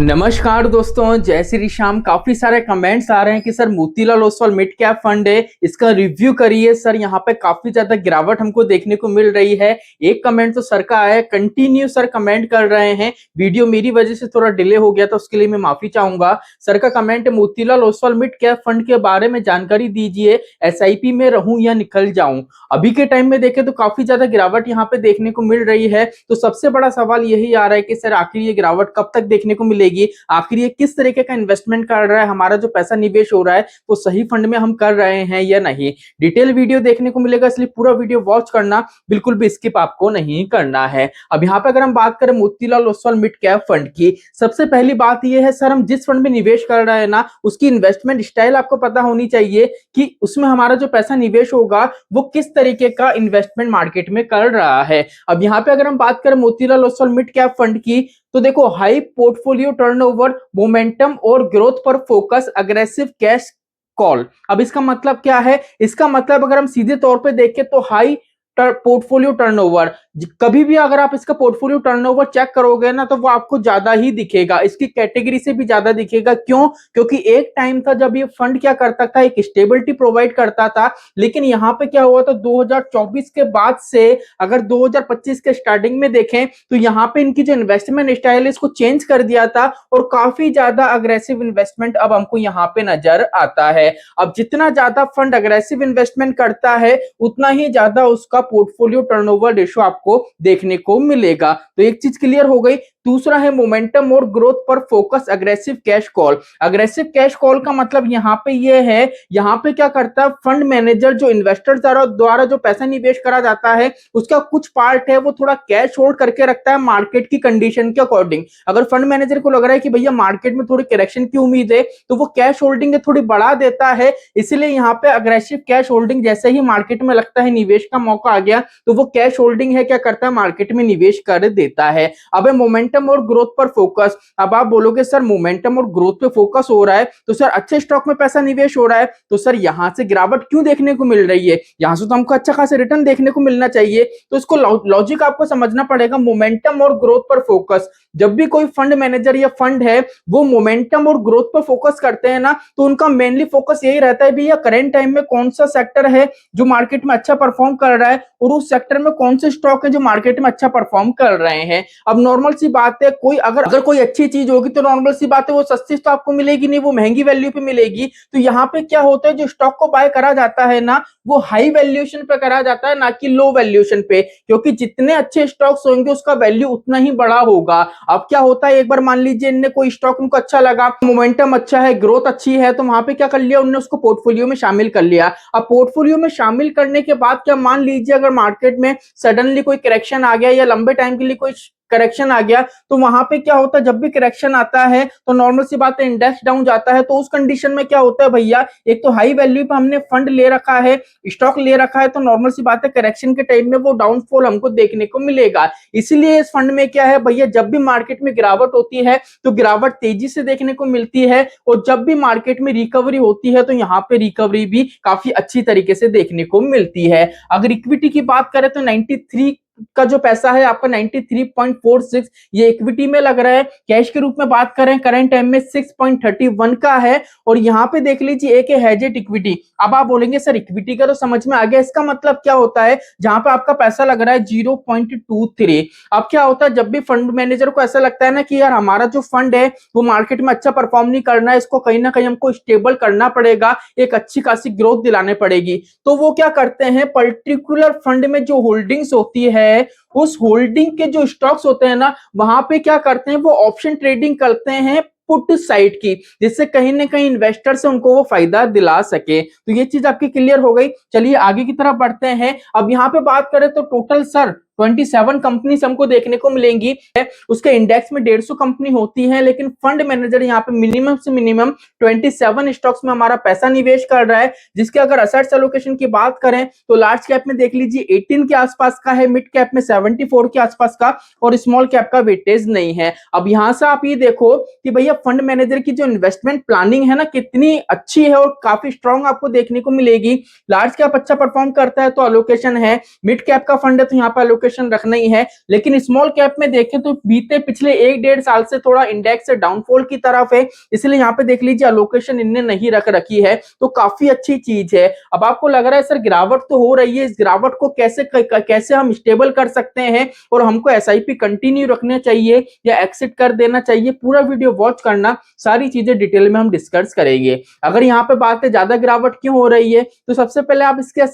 नमस्कार दोस्तों, जय श्री श्याम। काफी सारे कमेंट्स आ रहे हैं कि sir Motilal Oswal mid cap fund है, इसका रिव्यू करिए। सर यहाँ पे काफी ज्यादा गिरावट हमको देखने को मिल रही है। एक कमेंट तो सर का आया है, कंटिन्यू सर कमेंट कर रहे हैं। वीडियो मेरी वजह से थोड़ा डिले हो गया था, उसके लिए मैं माफी चाहूंगा। सर का कमेंट है, Motilal Oswal mid cap fund के बारे में जानकारी दीजिए, एसआईपी में रहूं या निकल जाऊं। अभी के टाइम में देखें तो काफी ज्यादा गिरावट यहाँ पे देखने को मिल रही है। तो सबसे बड़ा सवाल यही आ रहा है कि सर आखिर ये गिरावट कब तक देखने को मिलेगी, आखिर ये किस तरीके का इन्वेस्टमेंट कर रहा है, हमारा जो पैसा निवेश हो रहा है वो सही फंड में हम कर रहे हैं या नहीं। डिटेल वीडियो देखने को मिलेगा, इसलिए पूरा वीडियो वॉच करना, बिल्कुल भी स्किप आपको नहीं करना है। अब यहाँ पे अगर हम बात करें Motilal Oswal mid cap fund की, सबसे पहली बात ये है सर हम जिस फंड में निवेश कर रहे हैं ना, उसकी इन्वेस्टमेंट स्टाइल आपको पता होनी चाहिए कि उसमें हमारा जो पैसा निवेश होगा वो किस तरीके का इन्वेस्टमेंट मार्केट में कर रहा है। अब यहाँ पे अगर हम बात करें Motilal Oswal mid cap fund की, तो देखो हाई पोर्टफोलियो टर्नओवर, मोमेंटम और ग्रोथ पर फोकस, अग्रेसिव कैश कॉल। अब इसका मतलब क्या है? इसका मतलब अगर हम सीधे तौर पे देखें तो हाई पोर्टफोलियो टर्नओवर, कभी भी अगर आप इसका पोर्टफोलियो टर्नओवर चेक करोगे ना तो वो आपको ज्यादा ही दिखेगा, इसकी कैटेगरी से भी ज्यादा दिखेगा। क्यों? क्योंकि एक टाइम था जब ये फंड क्या करता था, एक स्टेबिलिटी प्रोवाइड करता था। लेकिन यहाँ पे क्या हुआ था, 2024 के बाद से अगर 2025 के स्टार्टिंग में देखें तो यहाँ पे इनकी जो इन्वेस्टमेंट स्टाइल है इसको चेंज कर दिया था और काफी ज्यादा अग्रेसिव इन्वेस्टमेंट अब हमको यहाँ पे नजर आता है। अब जितना ज्यादा फंड अग्रेसिव इन्वेस्टमेंट करता है उतना ही ज्यादा उसका पोर्टफोलियो टर्नओवर रेशियो आपको देखने को मिलेगा। तो एक चीज क्लियर हो गई। दूसरा है मोमेंटम और ग्रोथ पर focus, aggressive cash call. Aggressive cash call का मतलब यहाँ पे ये है, यहाँ पे क्या करता है फंड मैनेजर, जो इन्वेस्टर द्वारा जो पैसा निवेश करा जाता है उसका कुछ पार्ट है वो थोड़ा कैश होल्ड करके रखता है मार्केट की कंडीशन के अकॉर्डिंग। अगर फंड मैनेजर को लग रहा है कि भैया मार्केट में थोड़ी करेक्शन की उम्मीद है तो वो कैश होल्डिंग थोड़ी बढ़ा देता है। इसलिए यहाँ पे अग्रेसिव कैश होल्डिंग, जैसे ही मार्केट में लगता है निवेश का मौका आ गया तो वो कैश होल्डिंग है क्या करता है, मार्केट में निवेश कर देता है। अब मोमेंटम और ग्रोथ पर फोकस। अब आप बोलोगे सर मोमेंटम और ग्रोथ पे फोकस हो रहा है तो सर अच्छे स्टॉक में पैसा निवेश हो रहा है, तो सर यहां से गिरावट क्यों देखने को मिल रही है? यहां से तो हमको अच्छा खासा रिटर्न देखने को मिलना चाहिए। तो इसको लॉजिक आपको समझना पड़ेगा। मोमेंटम और ग्रोथ पर फोकस, जब भी कोई फंड मैनेजर या फंड है वो मोमेंटम और ग्रोथ पर फोकस करते हैं ना, तो उनका मेनली फोकस यही रहता है भैया करंट टाइम में कौन सा सेक्टर है जो मार्केट में अच्छा परफॉर्म कर रहा है और उस सेक्टर में कौन से स्टॉक है जो मार्केट में अच्छा परफॉर्म कर रहे हैं। अब नॉर्मल सी बात है, कोई अगर कोई अच्छी चीज होगी तो नॉर्मल सी बात है वो सस्ती तो आपको मिलेगी नहीं, वो महंगी वैल्यू पे मिलेगी। तो यहाँ पे क्या होता है, जो स्टॉक को बाय करा जाता है ना वो हाई वैल्यूएशन पे करा जाता है, ना कि लो वैल्यूएशन पे, क्योंकि जितने अच्छे स्टॉक्स होंगे उसका वैल्यू उतना ही बड़ा होगा। अब क्या होता है, एक बार मान लीजिए इनने कोई स्टॉक उनको अच्छा लगा, मोमेंटम अच्छा है, ग्रोथ अच्छी है, तो वहां पे क्या कर लिया उन्होंने, उसको पोर्टफोलियो में शामिल कर लिया। अब पोर्टफोलियो में शामिल करने के बाद क्या, मान लीजिए अगर मार्केट में सडनली कोई करेक्शन आ गया या लंबे टाइम के लिए कोई करेक्शन आ गया, तो वहां पे क्या होता है, जब भी करेक्शन आता है तो नॉर्मल सी बात है इंडेक्स डाउन जाता है। तो उस कंडीशन में क्या होता है भैया, एक तो हाई वैल्यू पे हमने फंड ले रखा है, स्टॉक ले रखा है, तो नॉर्मल सी बात है करेक्शन के टाइम में वो डाउनफॉल हमको देखने को मिलेगा। इसीलिए इस फंड में क्या है भैया, जब भी मार्केट में गिरावट होती है तो गिरावट तेजी से देखने को मिलती है, और जब भी मार्केट में रिकवरी होती है तो यहाँ पे रिकवरी भी काफी अच्छी तरीके से देखने को मिलती है। अगर इक्विटी की बात करें तो 93 का जो पैसा है आपका 93.46 ये इक्विटी में लग रहा है। कैश के रूप में बात करें करंट टाइम में 6.31 का है, और यहाँ पे देख लीजिए एक है हेजेड इक्विटी। अब आप बोलेंगे सर इक्विटी का तो समझ में आ गया, इसका मतलब क्या होता है, जहां पे आपका पैसा लग रहा है 0.23। अब क्या होता है, जब भी फंड मैनेजर को ऐसा लगता है ना कि यार हमारा जो फंड है वो मार्केट में अच्छा परफॉर्म नहीं करना है, इसको कहीं ना कहीं हमको स्टेबल करना पड़ेगा, एक अच्छी खासी ग्रोथ दिलाने पड़ेगी, तो वो क्या करते हैं, पर्टिकुलर फंड में जो होल्डिंग्स होती है उस होल्डिंग के जो स्टॉक्स होते हैं ना वहां पे क्या करते हैं, वो ऑप्शन ट्रेडिंग करते हैं पुट साइड की, जिससे कहीं ना कहीं इन्वेस्टर से उनको वो फायदा दिला सके। तो ये चीज आपकी क्लियर हो गई। चलिए आगे की तरफ बढ़ते हैं। अब यहाँ पे बात करें तो टोटल सर 27 कंपनी हमको देखने को मिलेंगी। उसके इंडेक्स में 150 कंपनी होती है, लेकिन फंड मैनेजर यहाँ पे मिनिमम से मिनिमम 27 स्टॉक्स में हमारा पैसा निवेश कर रहा है, जिसके अगर असेट्स एलोकेशन की बात करें तो लार्ज कैप में देख लीजिए 18 के आसपास का है, मिड कैप में 74 के आसपास का, और स्मॉल कैप का वेटेज नहीं है। अब यहां से आप ये देखो कि भैया फंड मैनेजर की जो इन्वेस्टमेंट प्लानिंग है ना कितनी अच्छी है और काफी स्ट्रॉन्ग आपको देखने को मिलेगी। लार्ज कैप अच्छा परफॉर्म करता है तो एलोकेशन है, मिड कैप का फंड है तो यहाँ पर एलोकेशन एलोकेशन रखना ही है। लेकिन स्मॉल कैप में देखें तो बीते पिछले 1-1.5 साल से थोड़ा इंडेक्स से डाउनफॉल की तरफ है, इसलिए यहाँ पे देख लीजिए एलोकेशन इनने नहीं रख रखी है, तो काफी अच्छी चीज है। अब आपको लग रहा है सर गिरावट तो हो रही है, इस गिरावट को कैसे हम स्टेबल कर सकते हैं और हमको एसआईपी कंटिन्यू रखना चाहिए या एक्सिट कर देना चाहिए, पूरा वीडियो वॉच करना, सारी चीजें डिटेल में हम डिस्कस करेंगे। अगर यहाँ पे बात है ज्यादा गिरावट क्यों हो रही है, तो सबसे पहले आप इसके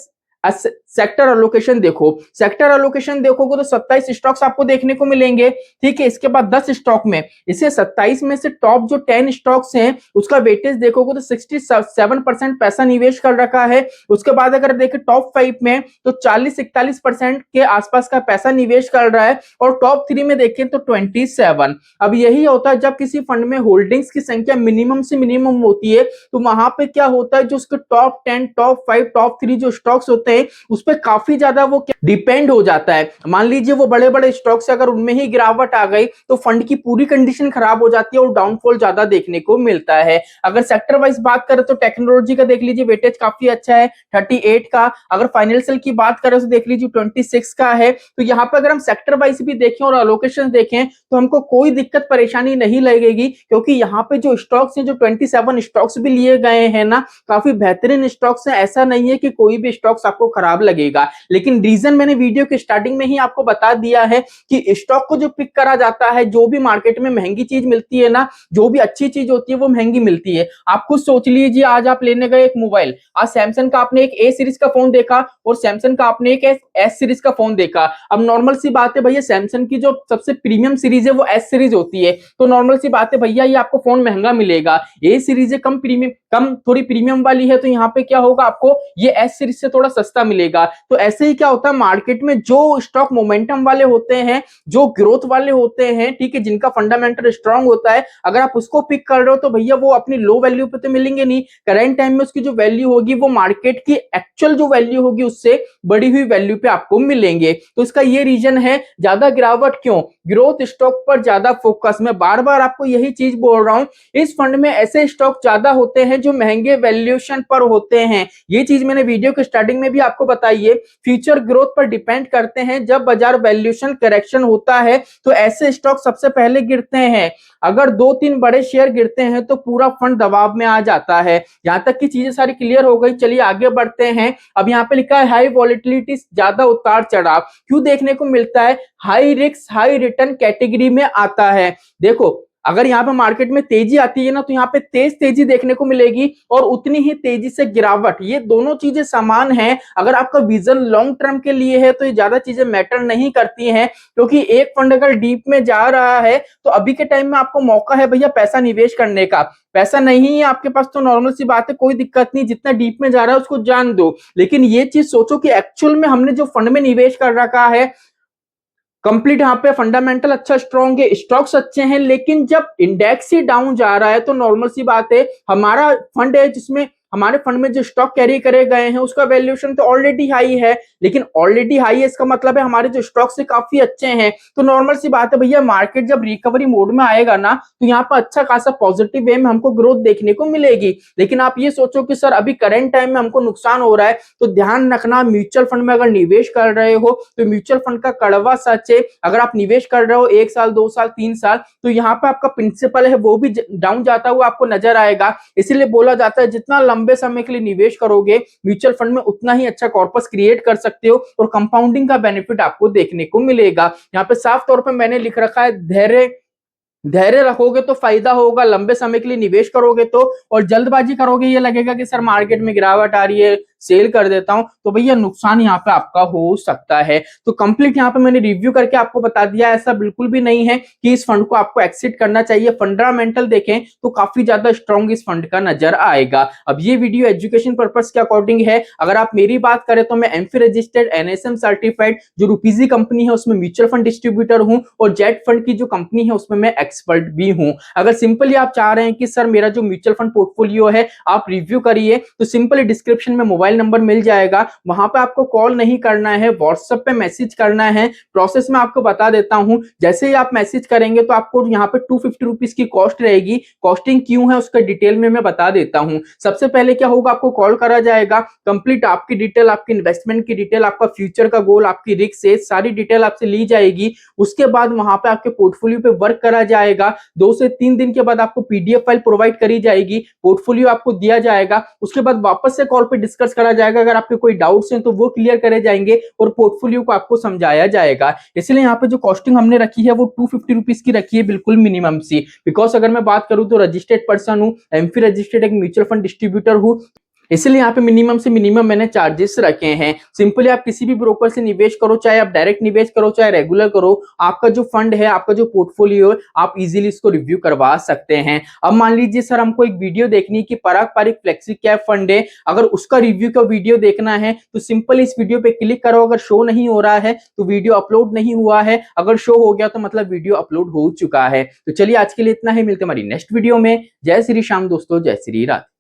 सेक्टर एलोकेशन देखो। सेक्टर एलोकेशन देखोगे तो 27 स्टॉक्स आपको देखने को मिलेंगे, ठीक है। इसके बाद 10 स्टॉक में, इसे 27 में से टॉप जो 10 स्टॉक्स हैं उसका वेटेज देखोगे तो 67% पैसा निवेश कर रखा है। उसके बाद अगर देखें टॉप 5 में तो 40-41% के आसपास का पैसा निवेश कर रहा है, और टॉप 3 में देखें तो 27। अब यही होता है जब किसी फंड में होल्डिंग्स की संख्या मिनिमम से मिनिमम होती है, तो वहां पे क्या होता है, जो उसके टॉप 10, टॉप 5, टॉप 3 जो स्टॉक्स होते हैं उस पर काफी ज्यादा वो डिपेंड हो जाता है। मान लीजिए वो बड़े बड़े स्टॉक्स अगर उनमें ही गिरावट आ गई तो फंड की पूरी कंडीशन खराब हो जाती है और डाउनफॉल ज्यादा देखने को मिलता है। अगर सेक्टर वाइज बात करें तो टेक्नोलॉजी का देख लीजिए वेटेज काफी अच्छा है 38 का। अगर फाइनेंशियल की बात करें तो देख लीजिए 26 का है। तो यहाँ पे अगर हम सेक्टर वाइज भी देखें और एलोकेशन देखें तो हमको कोई दिक्कत परेशानी नहीं लगेगी, क्योंकि यहाँ पे जो स्टॉक्स हैं, जो 27 स्टॉक्स भी लिए गए हैं ना, काफी बेहतरीन स्टॉक्स हैं। ऐसा नहीं है कि कोई भी स्टॉक्स आपको खराब लगेगा। लेकिन रीजन मैंने वीडियो के स्टार्टिंग में ही आपको बता दिया है कि स्टॉक को जो पिक करा जाता है, जो भी मार्केट में महंगी चीज मिलती है ना, जो भी अच्छी चीज होती है वो महंगी मिलती है। आप खुद सोच लीजिए, आज आप लेने गए एक मोबाइल, आज सैमसंग का आपने एक ए सीरीज का फोन देखा और सैमसंग का आपने एक एस सीरीज का फोन देखा। अब नॉर्मल सी बात है भैया, सैमसंग की जो सबसे प्रीमियम सीरीज है वो एस सीरीज होती है, तो नॉर्मल सी बात है भैया ये आपको फोन महंगा मिलेगा। ए सीरीज है कम प्रीमियम, कम थोड़ी प्रीमियम वाली है, तो यहाँ पे क्या होगा, आपको ये एस सीरीज से थोड़ा सस्ता मिलेगा। तो ऐसे ही क्या होता है मार्केट में, जो स्टॉक मोमेंटम वाले होते हैं, जो ग्रोथ वाले होते हैं, ठीक है, जिनका फंडामेंटल स्ट्रांग होता है, अगर आप उसको पिक कर रहे हो तो भैया वो अपनी लो वैल्यू पे तो मिलेंगे नहीं। करंट टाइम में उसकी जो वैल्यू होगी वो मार्केट की एक्चुअल जो वैल्यू होगी उससे बढ़ी हुई वैल्यू पे आपको मिलेंगे। तो इसका ये रीजन है ज्यादा गिरावट क्यों, ग्रोथ स्टॉक पर ज्यादा फोकस। मैं बार बार आपको यही चीज बोल रहा हूं, इस फंड में ऐसे स्टॉक ज्यादा होते हैं जो महंगे वैल्यूएशन पर होते हैं। ये चीज मैंने वीडियो के स्टार्टिंग में भी आपको बताई है। फ्यूचर ग्रोथ पर डिपेंड करते हैं। जब बाजार वैल्यूएशन करेक्शन होता है तो ऐसे स्टॉक सबसे पहले गिरते हैं। अगर 2-3 बड़े शेयर गिरते हैं तो पूरा फंड दबाव में आ जाता है। यहां तक की चीजें सारी क्लियर हो गई, चलिए आगे बढ़ते हैं। अब यहाँ पे लिखा है हाई वॉलेटिलिटी, ज्यादा उतार चढ़ाव क्यों देखने को मिलता है, high risk high return category में आता है। देखो, अगर यहाँ पे मार्केट में तेजी आती है ना, तो यहाँ पे तेज तेजी देखने को मिलेगी और उतनी ही तेजी से गिरावट, ये दोनों चीजें समान हैं। अगर आपका विजन लॉन्ग टर्म के लिए है तो ये ज्यादा चीजें मैटर नहीं करती हैं, क्योंकि एक फंड अगर डीप में जा रहा है तो अभी के टाइम में आपको मौका है भैया पैसा निवेश करने का। पैसा नहीं है आपके पास तो नॉर्मल सी बात है, कोई दिक्कत नहीं, जितना डीप में जा रहा है उसको जान दो। लेकिन ये चीज सोचो कि एक्चुअल में हमने जो फंड में निवेश कर रखा है, कंप्लीट यहाँ पे फंडामेंटल अच्छा स्ट्रॉन्ग है, स्टॉक्स अच्छे हैं, लेकिन जब इंडेक्स ही डाउन जा रहा है तो नॉर्मल सी बात है, हमारा फंड है जिसमें हमारे फंड में जो स्टॉक कैरी करे गए हैं उसका वैल्यूएशन तो ऑलरेडी हाई है। लेकिन ऑलरेडी हाई है इसका मतलब है हमारे जो स्टॉक्स है काफी अच्छे हैं। तो नॉर्मल सी बात है भैया, मार्केट जब रिकवरी मोड में आएगा ना तो यहाँ पर अच्छा खासा पॉजिटिव वे में हमको ग्रोथ देखने को मिलेगी। लेकिन आप ये सोचो कि सर अभी करंट टाइम में हमको नुकसान हो रहा है, तो ध्यान रखना, म्यूचुअल फंड में अगर निवेश कर रहे हो तो म्यूचुअल फंड का कड़वा सच है, अगर आप निवेश कर रहे हो 1 साल 2 साल 3 साल तो यहाँ पे आपका प्रिंसिपल है वो भी डाउन जाता हुआ आपको नजर आएगा। इसीलिए बोला जाता है जितना लंबे समय के लिए निवेश करोगे म्यूचुअल फंड में उतना ही अच्छा कॉर्पस क्रिएट कर सकते हो और कंपाउंडिंग का बेनिफिट आपको देखने को मिलेगा। यहाँ पे साफ तौर पे मैंने लिख रखा है धैर्य, धैर्य रखोगे तो फायदा होगा, लंबे समय के लिए निवेश करोगे तो, और जल्दबाजी करोगे ये लगेगा कि सर मार्केट में गिरावट आ रही है सेल कर देता हूं, तो भैया नुकसान यहाँ पे आपका हो सकता है। तो कंप्लीट यहाँ पे मैंने रिव्यू करके आपको बता दिया, ऐसा बिल्कुल भी नहीं है कि इस फंड को आपको एक्सिट करना चाहिए। फंडामेंटल देखें तो काफी ज्यादा स्ट्रॉन्ग इस फंड का नजर आएगा। अब ये वीडियो एजुकेशन पर्पस के अकॉर्डिंग है। अगर आप मेरी बात करें तो मैं एमफी रजिस्टर्ड एनएसएम सर्टिफाइड जो रुपीजी कंपनी है उसमें म्यूचुअल फंड डिस्ट्रीब्यूटर हूं, और जेट फंड की जो कंपनी है उसमें मैं एक्सपर्ट भी हूं। अगर सिंपली आप चाह रहे हैं कि सर मेरा जो म्यूचुअल फंड पोर्टफोलियो है आप रिव्यू करिए, तो सिंपली डिस्क्रिप्शन में मोबाइल मोबाइल नंबर मिल जाएगा। वहां पे आपको कॉल नहीं करना है, व्हाट्सएप पे मैसेज करना है। प्रोसेस में आपको बता देता हूं, जैसे ही आप मैसेज करेंगे तो आपको यहाँ पे 250 रुपीज की कॉस्ट रहेगी। कॉस्टिंग क्यों है उसका डिटेल में मैं बता देता हूं। सबसे पहले क्या होगा, आपको कॉल करा जाएगा, कंप्लीट आपकी डिटेल, आपकी इन्वेस्टमेंट की डिटेल, आपका फ्यूचर का गोल, आपकी रिस्क से सारी डिटेल आपसे ली जाएगी। उसके बाद वहां पे आपके पोर्टफोलियो पे वर्क करा जाएगा। 2 से 3 दिन के बाद आपको पीडीएफ फाइल प्रोवाइड करी जाएगी, पोर्टफोलियो आपको दिया जाएगा। उसके बाद वापस से कॉल पे डिस्कस करा जाएगा, अगर आपके कोई डाउट्स हैं तो वो क्लियर करे जाएंगे और पोर्टफोलियो को आपको समझाया जाएगा। इसलिए यहाँ पे जो कॉस्टिंग हमने रखी है वो 250 रुपीज की रखी है, बिल्कुल मिनिमम सी। बिकॉज अगर मैं बात करूं तो रजिस्टर्ड पर्सन हूं, एमफी रजिस्टर्ड एक म्यूचुअल फंड डिस्ट्रीब्यूटर हूं, इसलिए यहाँ पे मिनिमम से मिनिमम मैंने चार्जेस रखे हैं। सिंपली आप किसी भी ब्रोकर से निवेश करो, चाहे आप डायरेक्ट निवेश करो चाहे रेगुलर करो, आपका जो फंड है, आपका जो पोर्टफोलियो है, आप इजीली इसको रिव्यू करवा सकते हैं। अब मान लीजिए सर हमको एक वीडियो देखनी है कि पराग पारिक फ्लेक्सी कैप फंड है, अगर उसका रिव्यू का वीडियो देखना है तो सिंपल इस वीडियो पे क्लिक करो। अगर शो नहीं हो रहा है तो वीडियो अपलोड नहीं हुआ है, अगर शो हो गया तो मतलब वीडियो अपलोड हो चुका है। तो चलिए आज के लिए इतना ही, मिलते हैं हमारी नेक्स्ट वीडियो में। जय श्री श्याम दोस्तों, जय श्री राधे।